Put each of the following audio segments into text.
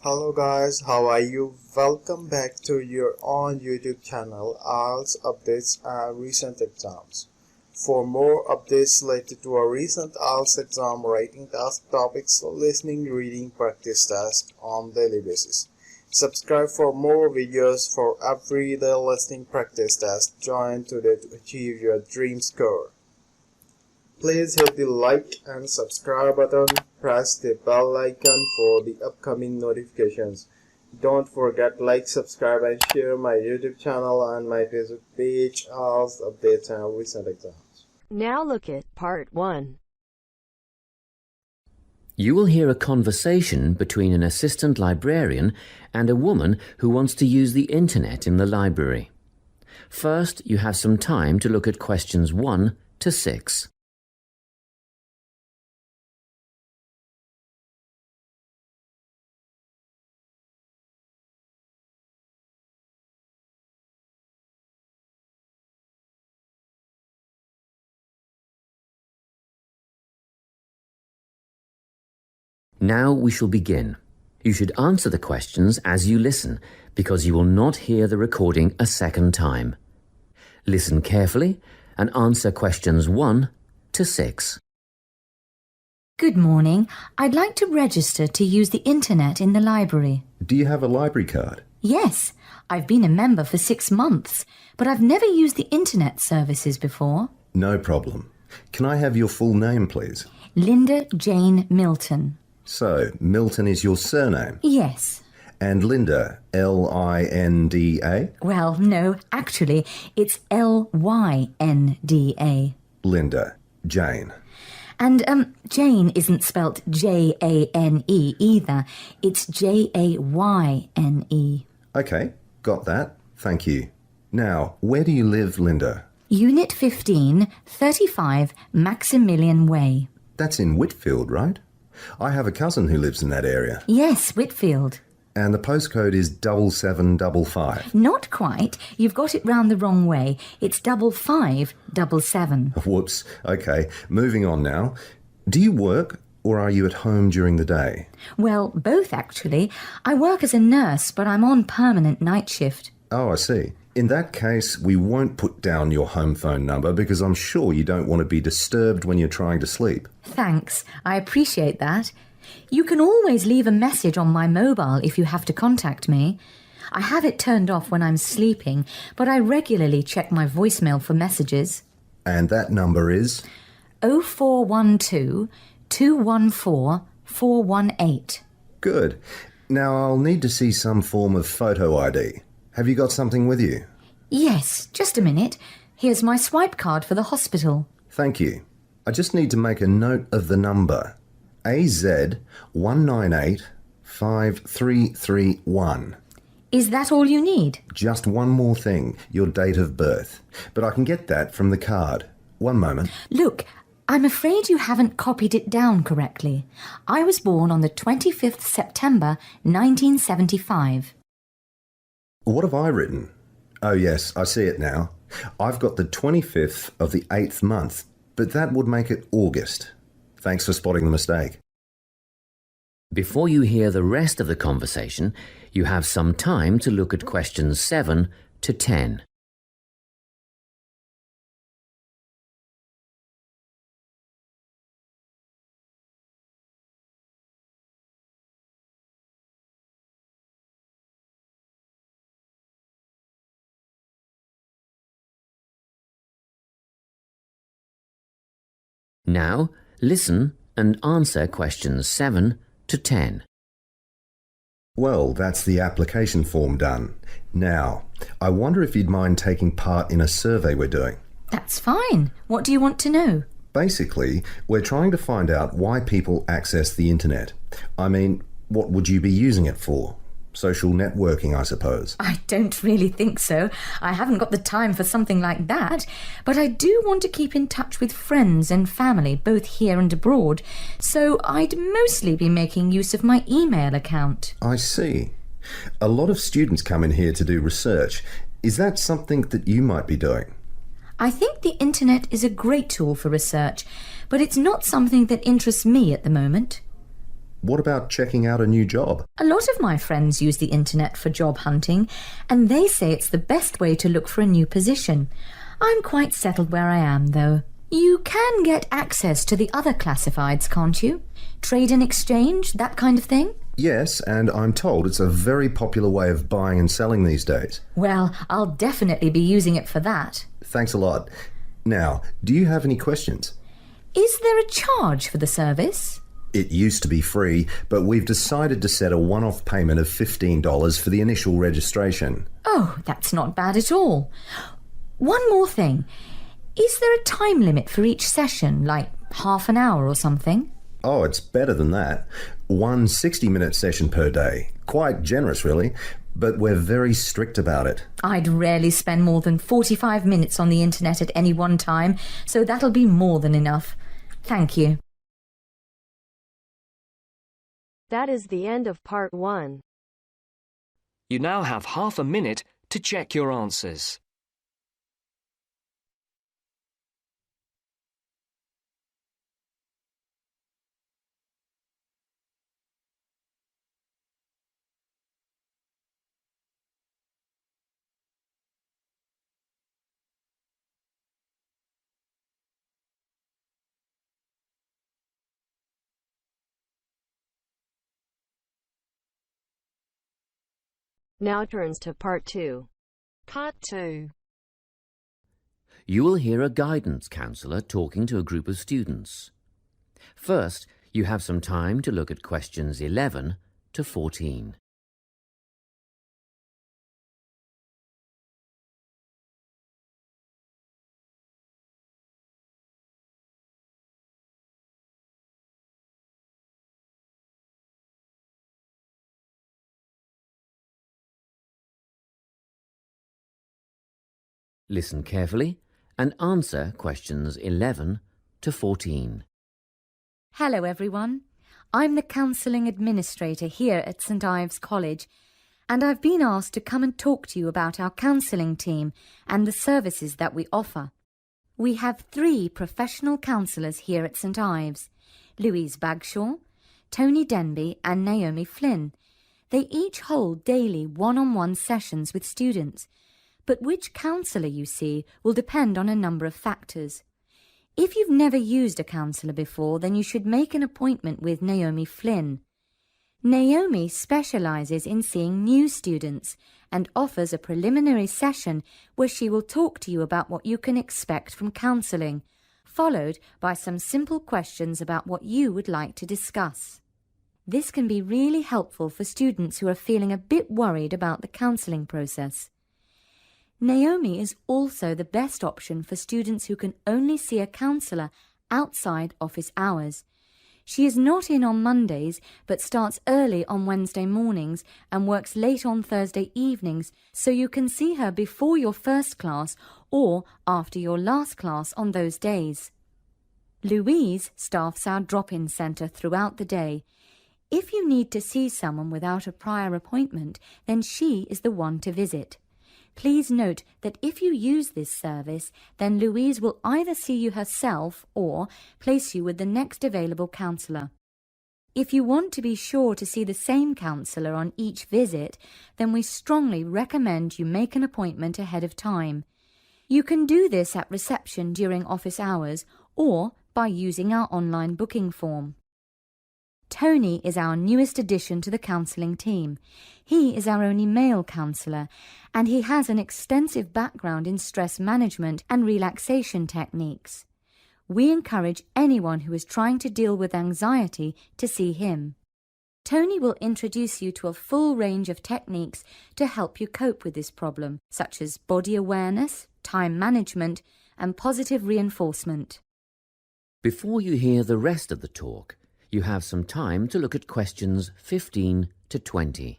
Hello guys, how are you? Welcome back to your own YouTube channel, IELTS Updates and Recent Exams. For more updates related to our recent IELTS exam writing task topics, listening, reading, practice test on daily basis. Subscribe for more videos for everyday listening practice test. Join today to achieve your dream score. Please hit the like and subscribe button. Press the bell icon for the upcoming notifications. Don't forget like, subscribe and share my YouTube channel and my Facebook page, IELTS Updates and Recent Exams. Now look at Part 1. You will hear a conversation between an assistant librarian and a woman who wants to use the internet in the library. First, you have some time to look at questions 1 to 6. Now we shall begin. You should answer the questions as you listen, because you will not hear the recording a second time. Listen carefully and answer questions 1 to 6. Good morning. I'd like to register to use the internet in the library. Do you have a library card? Yes, I've been a member for 6 months, but I've never used the internet services before. No problem. Can I have your full name, please? Linda Jane Milton. So, Milton is your surname? Yes. And Linda, L-I-N-D-A? Well, no, actually, it's L-Y-N-D-A. Linda, Jane. And Jane isn't spelt J-A-N-E either. It's J-A-Y-N-E. Okay, got that. Thank you. Now, where do you live, Linda? Unit 15, 35 Maximilian Way. That's in Whitfield, right? I have a cousin who lives in that area. Yes, Whitfield. And the postcode is 7755. Not quite. You've got it round the wrong way. It's 5577. Whoops. Okay, moving on now. Do you work or are you at home during the day? Well, both actually. I work as a nurse, but I'm on permanent night shift. Oh, I see. In that case, we won't put down your home phone number because I'm sure you don't want to be disturbed when you're trying to sleep. Thanks. I appreciate that. You can always leave a message on my mobile if you have to contact me. I have it turned off when I'm sleeping, but I regularly check my voicemail for messages. And that number is? 0412 214 418. Good. Now I'll need to see some form of photo ID. Have you got something with you? Yes, just a minute. Here's my swipe card for the hospital. Thank you. I just need to make a note of the number. AZ1985331. Is that all you need? Just one more thing, your date of birth. But I can get that from the card. One moment. Look, I'm afraid you haven't copied it down correctly. I was born on the 25th September 1975. What have I written? Oh yes, I see it now. I've got the 25th of the 8th month, but that would make it August. Thanks for spotting the mistake. Before you hear the rest of the conversation, you have some time to look at questions 7 to 10. Now, listen and answer questions 7 to 10. Well, that's the application form done. Now, I wonder if you'd mind taking part in a survey we're doing. That's fine. What do you want to know? Basically, we're trying to find out why people access the internet. I mean, what would you be using it for? Social networking, I suppose. I don't really think so. I haven't got the time for something like that. But I do want to keep in touch with friends and family, both here and abroad. So I'd mostly be making use of my email account. I see. A lot of students come in here to do research. Is that something that you might be doing? I think the internet is a great tool for research, but it's not something that interests me at the moment. What about checking out a new job? A lot of my friends use the internet for job hunting, and they say it's the best way to look for a new position. I'm quite settled where I am, though. You can get access to the other classifieds, can't you? Trade and exchange, that kind of thing? Yes, and I'm told it's a very popular way of buying and selling these days. Well, I'll definitely be using it for that. Thanks a lot. Now, do you have any questions? Is there a charge for the service? It used to be free, but we've decided to set a one-off payment of $15 for the initial registration. Oh, that's not bad at all. One more thing. Is there a time limit for each session, like half an hour or something? Oh, it's better than that. One 60-minute session per day. Quite generous, really, but we're very strict about it. I'd rarely spend more than 45 minutes on the internet at any one time, so that'll be more than enough. Thank you. That is the end of part 1. You now have half a minute to check your answers. Now turns to part 2. Part 2. You will hear a guidance counsellor talking to a group of students. First, you have some time to look at questions 11 to 14. Listen carefully and answer questions 11 to 14. Hello, everyone. I'm the counselling administrator here at St Ives College, and I've been asked to come and talk to you about our counselling team and the services that we offer. We have 3 professional counsellors here at St Ives, Louise Bagshaw, Tony Denby and Naomi Flynn. They each hold daily one-on-one sessions with students, but which counsellor you see will depend on a number of factors. If you've never used a counsellor before, then you should make an appointment with Naomi Flynn. Naomi specialises in seeing new students and offers a preliminary session where she will talk to you about what you can expect from counselling, followed by some simple questions about what you would like to discuss. This can be really helpful for students who are feeling a bit worried about the counselling process. Naomi is also the best option for students who can only see a counsellor outside office hours. She is not in on Mondays, but starts early on Wednesday mornings and works late on Thursday evenings, so you can see her before your first class or after your last class on those days. Louise staffs our drop-in centre throughout the day. If you need to see someone without a prior appointment, then she is the one to visit. Please note that if you use this service, then Louise will either see you herself or place you with the next available counsellor. If you want to be sure to see the same counsellor on each visit, then we strongly recommend you make an appointment ahead of time. You can do this at reception during office hours or by using our online booking form. Tony is our newest addition to the counselling team. He is our only male counsellor, and he has an extensive background in stress management and relaxation techniques. We encourage anyone who is trying to deal with anxiety to see him. Tony will introduce you to a full range of techniques to help you cope with this problem, such as body awareness, time management, and positive reinforcement. Before you hear the rest of the talk, you have some time to look at questions 15 to 20.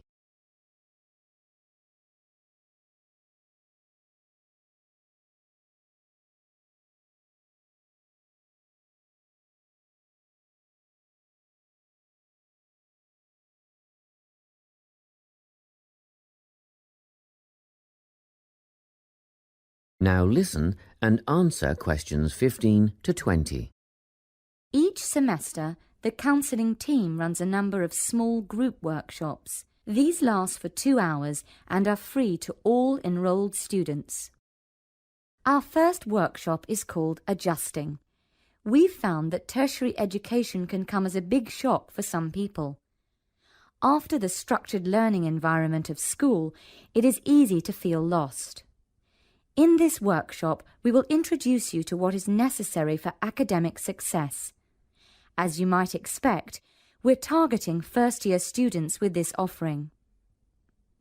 Now listen and answer questions 15 to 20. Each semester, the counselling team runs a number of small group workshops. These last for 2 hours and are free to all enrolled students. Our first workshop is called Adjusting. We've found that tertiary education can come as a big shock for some people. After the structured learning environment of school, it is easy to feel lost. In this workshop, we will introduce you to what is necessary for academic success. As you might expect, we're targeting first-year students with this offering.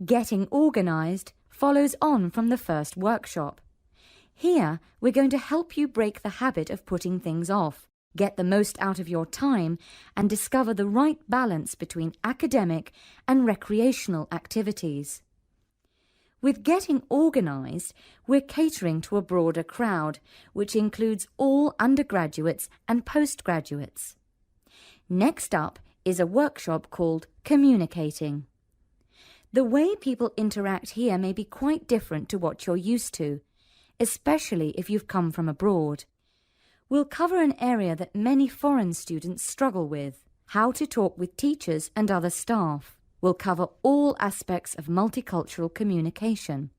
Getting organised follows on from the first workshop. Here, we're going to help you break the habit of putting things off, get the most out of your time, and discover the right balance between academic and recreational activities. With Getting Organised, we're catering to a broader crowd, which includes all undergraduates and postgraduates. Next up is a workshop called Communicating. The way people interact here may be quite different to what you're used to, especially if you've come from abroad. We'll cover an area that many foreign students struggle with: how to talk with teachers and other staff. We'll cover all aspects of multicultural communication.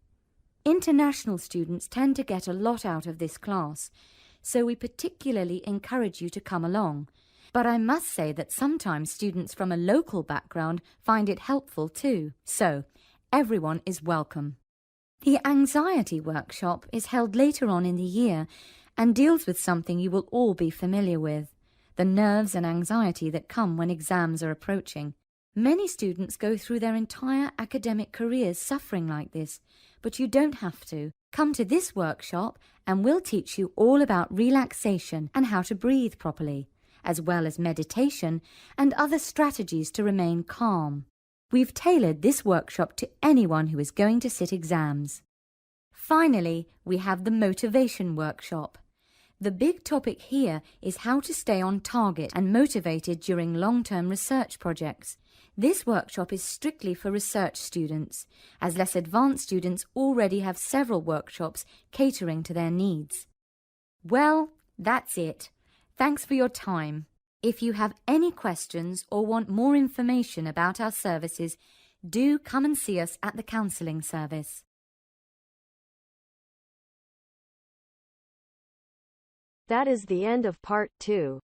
International students tend to get a lot out of this class, so we particularly encourage you to come along. But I must say that sometimes students from a local background find it helpful too, so everyone is welcome. The Anxiety Workshop is held later on in the year and deals with something you will all be familiar with: the nerves and anxiety that come when exams are approaching. Many students go through their entire academic careers suffering like this, but you don't have to. Come to this workshop and we'll teach you all about relaxation and how to breathe properly, as well as meditation and other strategies to remain calm. We've tailored this workshop to anyone who is going to sit exams. Finally, we have the Motivation Workshop. The big topic here is how to stay on target and motivated during long-term research projects. This workshop is strictly for research students, as less advanced students already have several workshops catering to their needs. Well, that's it. Thanks for your time. If you have any questions or want more information about our services, do come and see us at the counselling service. That is the end of part 2.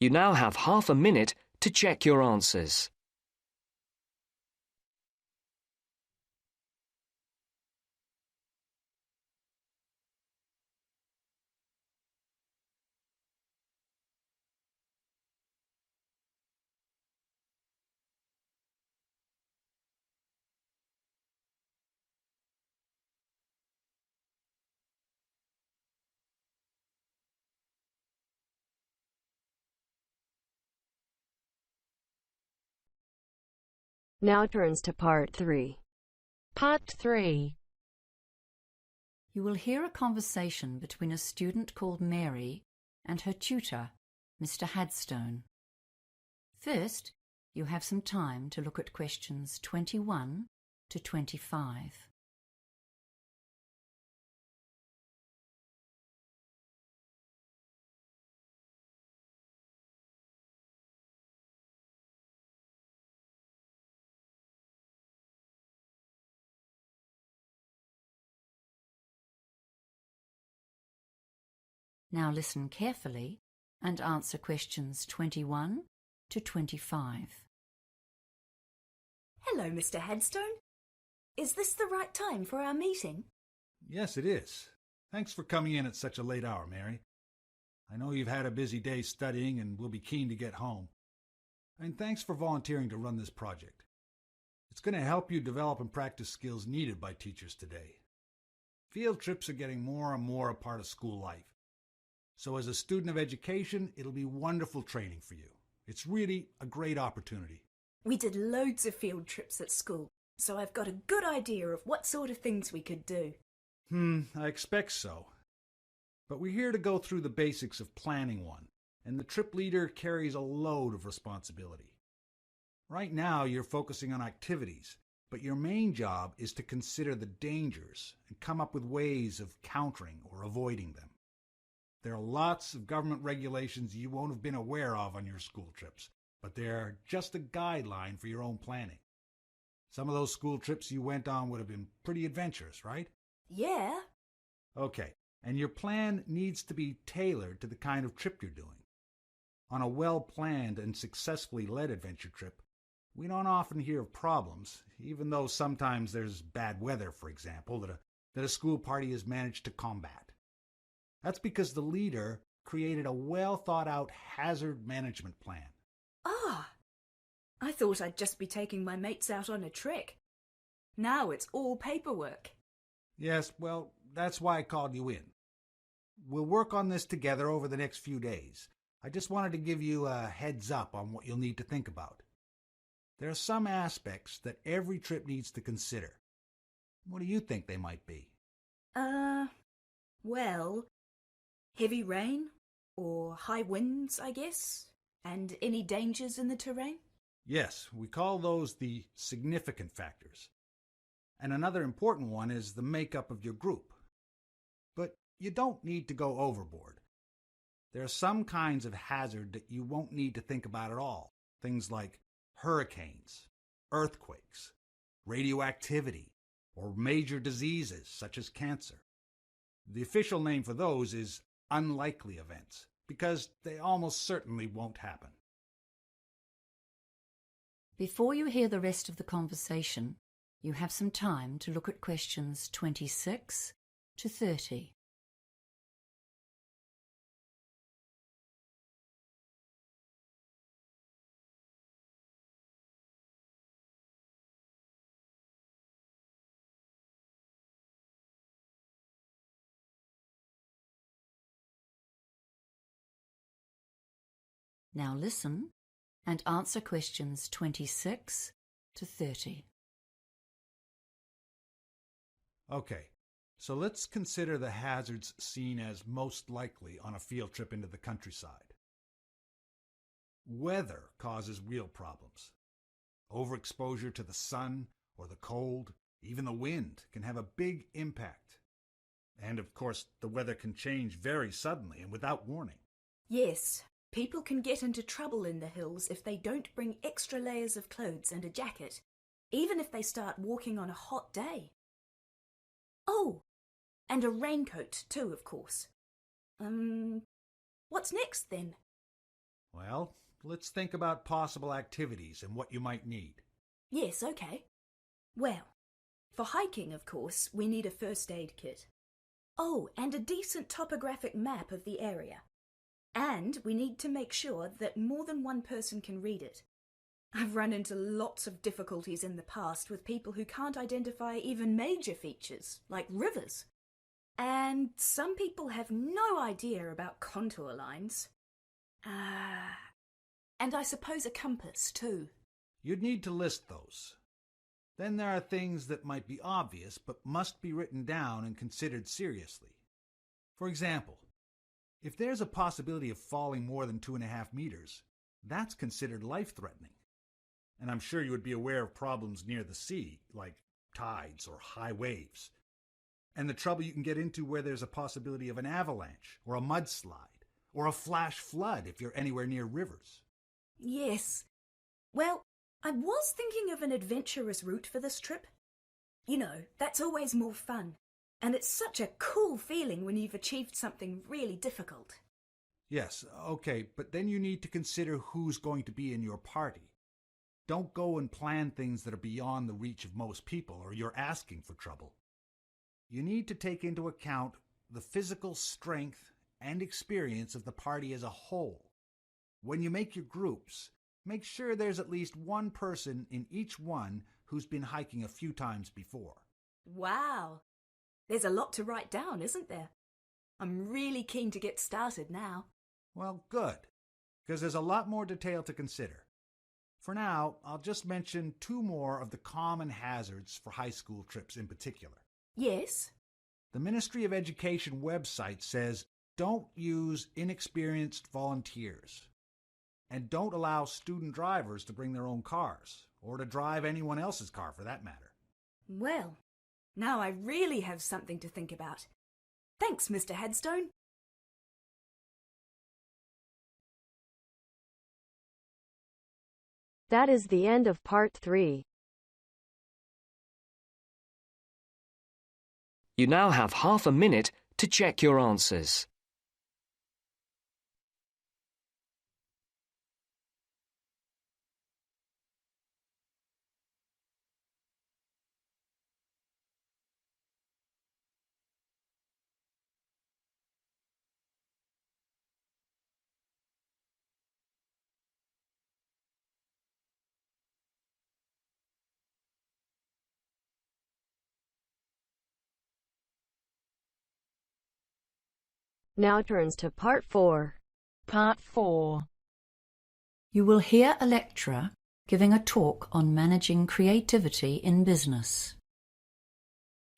You now have half a minute to check your answers. Now turns to part 3. Part 3. You will hear a conversation between a student called Mary and her tutor, Mr. Hadstone. First, you have some time to look at questions 21 to 25. Now listen carefully and answer questions 21 to 25. Hello, Mr. Headstone. Is this the right time for our meeting? Yes, it is. Thanks for coming in at such a late hour, Mary. I know you've had a busy day studying and will be keen to get home. And thanks for volunteering to run this project. It's going to help you develop and practice skills needed by teachers today. Field trips are getting more and more a part of school life. So as a student of education, it'll be wonderful training for you. It's really a great opportunity. We did loads of field trips at school, so I've got a good idea of what sort of things we could do. I expect so. But we're here to go through the basics of planning one, and the trip leader carries a load of responsibility. Right now, you're focusing on activities, but your main job is to consider the dangers and come up with ways of countering or avoiding them. There are lots of government regulations you won't have been aware of on your school trips, but they're just a guideline for your own planning. Some of those school trips you went on would have been pretty adventurous, right? Yeah. Okay, and your plan needs to be tailored to the kind of trip you're doing. On a well-planned and successfully led adventure trip, we don't often hear of problems, even though sometimes there's bad weather, for example, that a school party has managed to combat. That's because the leader created a well-thought-out hazard management plan. Ah, I thought I'd just be taking my mates out on a trek. Now it's all paperwork. Yes, well, that's why I called you in. We'll work on this together over the next few days. I just wanted to give you a heads up on what you'll need to think about. There are some aspects that every trip needs to consider. What do you think they might be? Well, heavy rain or high winds, I guess, and any dangers in the terrain? Yes, we call those the significant factors. And another important one is the makeup of your group. But you don't need to go overboard. There are some kinds of hazard that you won't need to think about at all. Things like hurricanes, earthquakes, radioactivity, or major diseases such as cancer. The official name for those is unlikely events, because they almost certainly won't happen. Before you hear the rest of the conversation, you have some time to look at questions 26 to 30. Now listen and answer questions 26 to 30. Okay, so let's consider the hazards seen as most likely on a field trip into the countryside. Weather causes real problems. Overexposure to the sun or the cold, even the wind, can have a big impact. And of course, the weather can change very suddenly and without warning. Yes, people can get into trouble in the hills if they don't bring extra layers of clothes and a jacket, even if they start walking on a hot day. Oh, and a raincoat too, of course. What's next then? Well, let's think about possible activities and what you might need. Yes, okay. Well, for hiking, of course, we need a first aid kit. Oh, and a decent topographic map of the area. And we need to make sure that more than one person can read it. I've run into lots of difficulties in the past with people who can't identify even major features, like rivers. And some people have no idea about contour lines. And I suppose a compass, too. You'd need to list those. Then there are things that might be obvious but must be written down and considered seriously. For example, if there's a possibility of falling more than 2.5 meters, that's considered life-threatening. And I'm sure you would be aware of problems near the sea, like tides or high waves. And the trouble you can get into where there's a possibility of an avalanche or a mudslide or a flash flood if you're anywhere near rivers. Yes. Well, I was thinking of an adventurous route for this trip. You know, that's always more fun. And it's such a cool feeling when you've achieved something really difficult. Yes, okay, but then you need to consider who's going to be in your party. Don't go and plan things that are beyond the reach of most people, or you're asking for trouble. You need to take into account the physical strength and experience of the party as a whole. When you make your groups, make sure there's at least one person in each one who's been hiking a few times before. Wow! There's a lot to write down, isn't there? I'm really keen to get started now. Well, good, because there's a lot more detail to consider. For now, I'll just mention 2 more of the common hazards for high school trips in particular. Yes? The Ministry of Education website says don't use inexperienced volunteers. And don't allow student drivers to bring their own cars, or to drive anyone else's car for that matter. Well, now I really have something to think about. Thanks, Mr. Headstone. That is the end of part 3. You now have half a minute to check your answers. Now turns to part 4. Part 4. You will hear a lecturer giving a talk on managing creativity in business.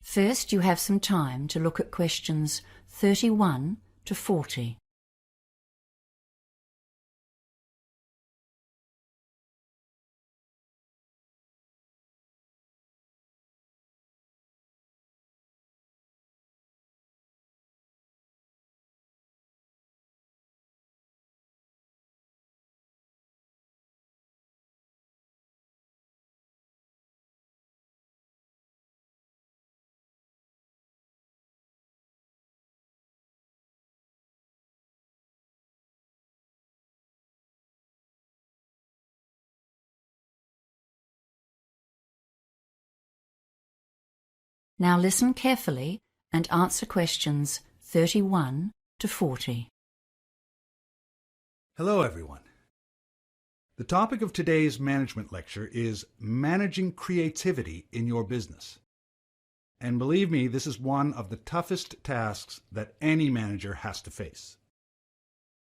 First, you have some time to look at questions 31 to 40. Now listen carefully and answer questions 31 to 40. Hello, everyone. The topic of today's management lecture is managing creativity in your business. And believe me, this is one of the toughest tasks that any manager has to face.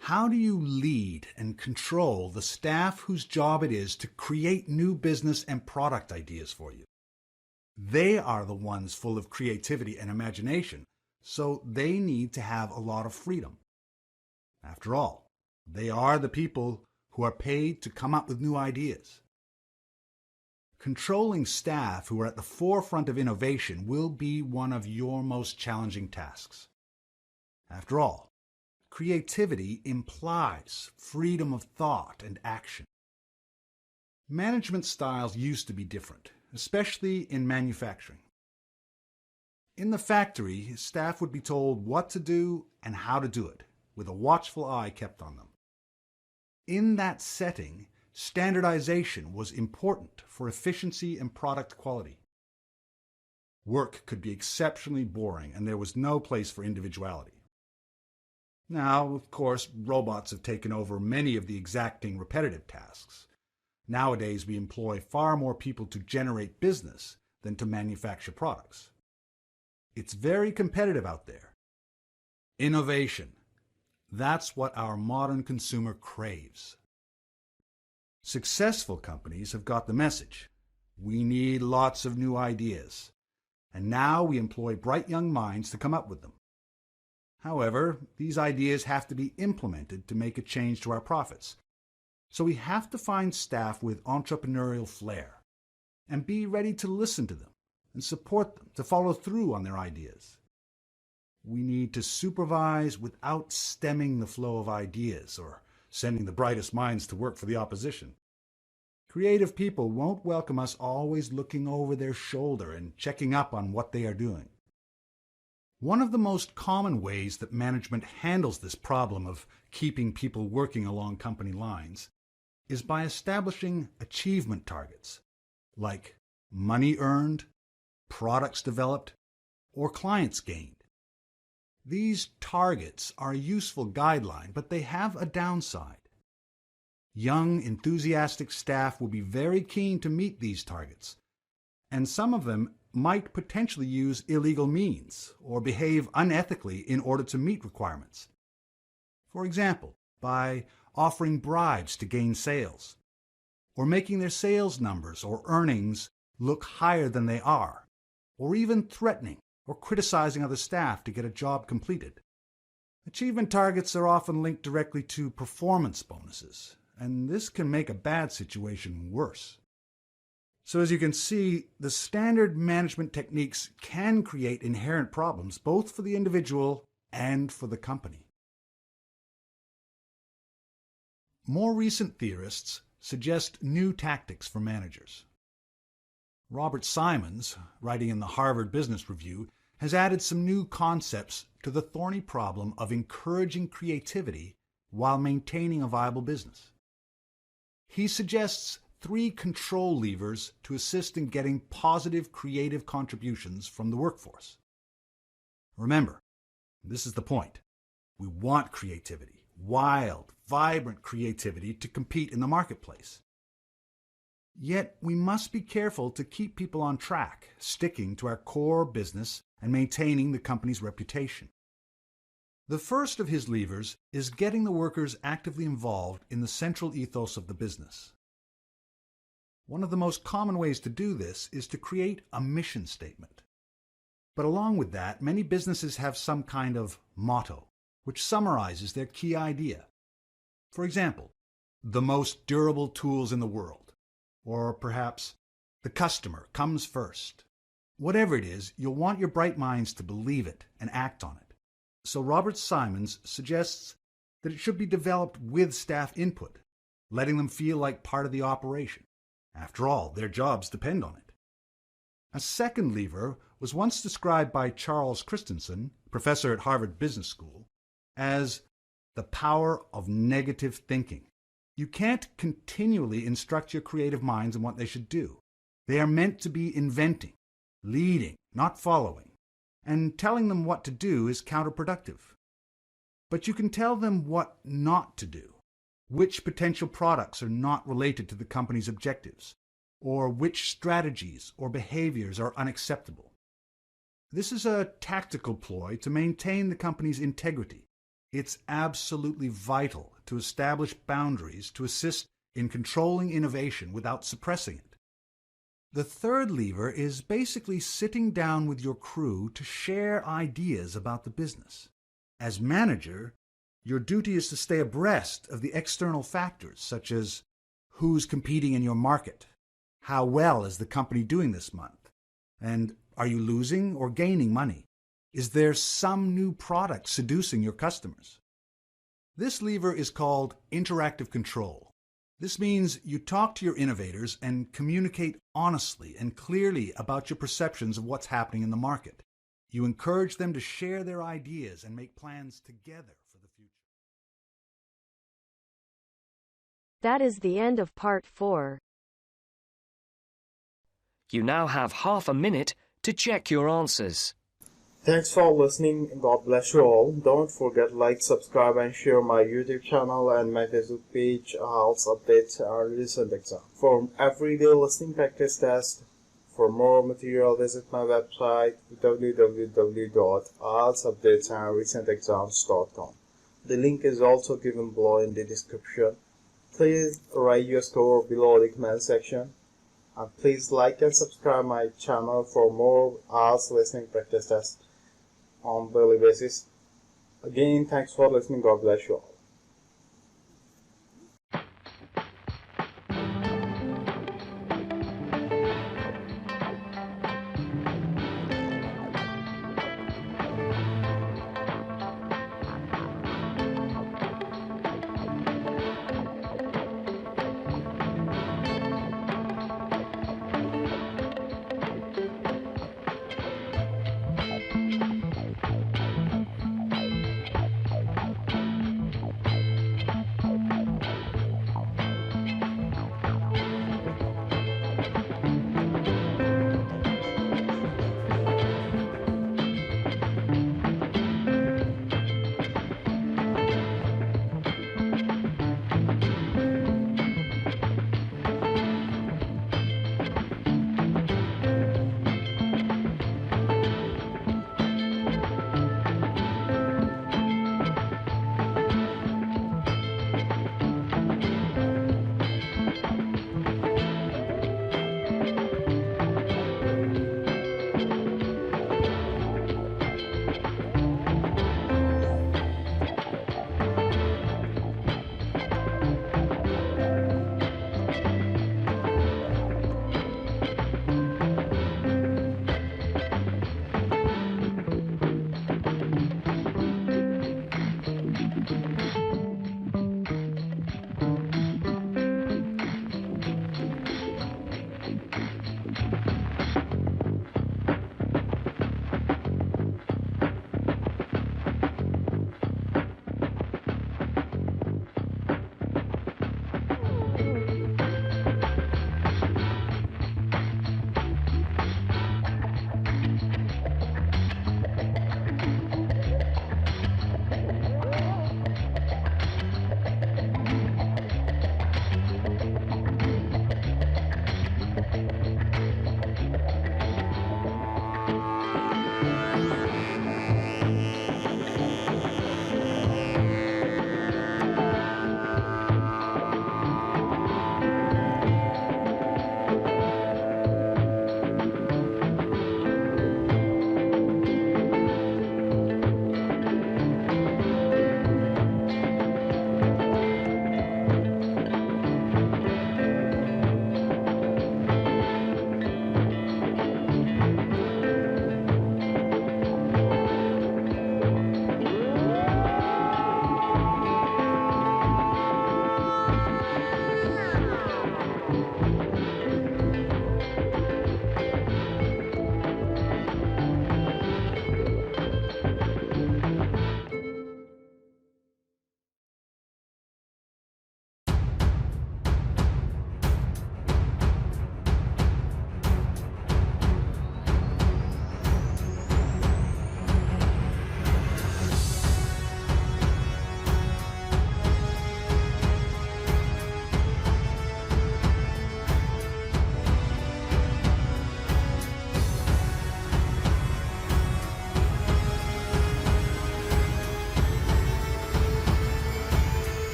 How do you lead and control the staff whose job it is to create new business and product ideas for you? They are the ones full of creativity and imagination, so they need to have a lot of freedom. After all, they are the people who are paid to come up with new ideas. Controlling staff who are at the forefront of innovation will be one of your most challenging tasks. After all, creativity implies freedom of thought and action. Management styles used to be different, especially in manufacturing. In the factory, staff would be told what to do and how to do it, with a watchful eye kept on them. In that setting, standardization was important for efficiency and product quality. Work could be exceptionally boring, and there was no place for individuality. Now, of course, robots have taken over many of the exacting, repetitive tasks. Nowadays, we employ far more people to generate business than to manufacture products. It's very competitive out there. Innovation. That's what our modern consumer craves. Successful companies have got the message. We need lots of new ideas. And now we employ bright young minds to come up with them. However, these ideas have to be implemented to make a change to our profits. So we have to find staff with entrepreneurial flair and be ready to listen to them and support them to follow through on their ideas. We need to supervise without stemming the flow of ideas or sending the brightest minds to work for the opposition. Creative people won't welcome us always looking over their shoulder and checking up on what they are doing. One of the most common ways that management handles this problem of keeping people working along company lines is by establishing achievement targets, like money earned, products developed, or clients gained. These targets are a useful guideline, but they have a downside. Young, enthusiastic staff will be very keen to meet these targets, and some of them might potentially use illegal means or behave unethically in order to meet requirements. For example, by offering bribes to gain sales, or making their sales numbers or earnings look higher than they are, or even threatening or criticizing other staff to get a job completed. Achievement targets are often linked directly to performance bonuses, and this can make a bad situation worse. So as you can see, the standard management techniques can create inherent problems both for the individual and for the company. More recent theorists suggest new tactics for managers. Robert Simons, writing in the Harvard Business Review, has added some new concepts to the thorny problem of encouraging creativity while maintaining a viable business. He suggests 3 control levers to assist in getting positive creative contributions from the workforce. Remember, this is the point. We want creativity, wild, vibrant creativity to compete in the marketplace. Yet we must be careful to keep people on track, sticking to our core business and maintaining the company's reputation. The first of his levers is getting the workers actively involved in the central ethos of the business. One of the most common ways to do this is to create a mission statement. But along with that, many businesses have some kind of motto, which summarizes their key idea. For example, the most durable tools in the world. Or perhaps, the customer comes first. Whatever it is, you'll want your bright minds to believe it and act on it. So Robert Simons suggests that it should be developed with staff input, letting them feel like part of the operation. After all, their jobs depend on it. A second lever was once described by Charles Christensen, professor at Harvard Business School, as the power of negative thinking. You can't continually instruct your creative minds on what they should do. They are meant to be inventing, leading, not following, and telling them what to do is counterproductive. But you can tell them what not to do, which potential products are not related to the company's objectives, or which strategies or behaviors are unacceptable. This is a tactical ploy to maintain the company's integrity. It's absolutely vital to establish boundaries to assist in controlling innovation without suppressing it. The third lever is basically sitting down with your crew to share ideas about the business. As manager, your duty is to stay abreast of the external factors such as who's competing in your market, how well is the company doing this month, and are you losing or gaining money? Is there some new product seducing your customers? This lever is called interactive control. This means you talk to your innovators and communicate honestly and clearly about your perceptions of what's happening in the market. You encourage them to share their ideas and make plans together for the future. That is the end of part 4. You now have half a minute to check your answers. Thanks for listening. God bless you all. Don't forget like, subscribe and share my YouTube channel and my Facebook page, IELTS Updates and Recent Exam. For everyday listening practice test, for more material visit my website www.ieltsupdatesandrecentexams.com. The link is also given below in the description. Please write your score below the comment section. And please like and subscribe my channel for more IELTS listening practice tests on daily basis. Again, thanks for listening. God bless you all.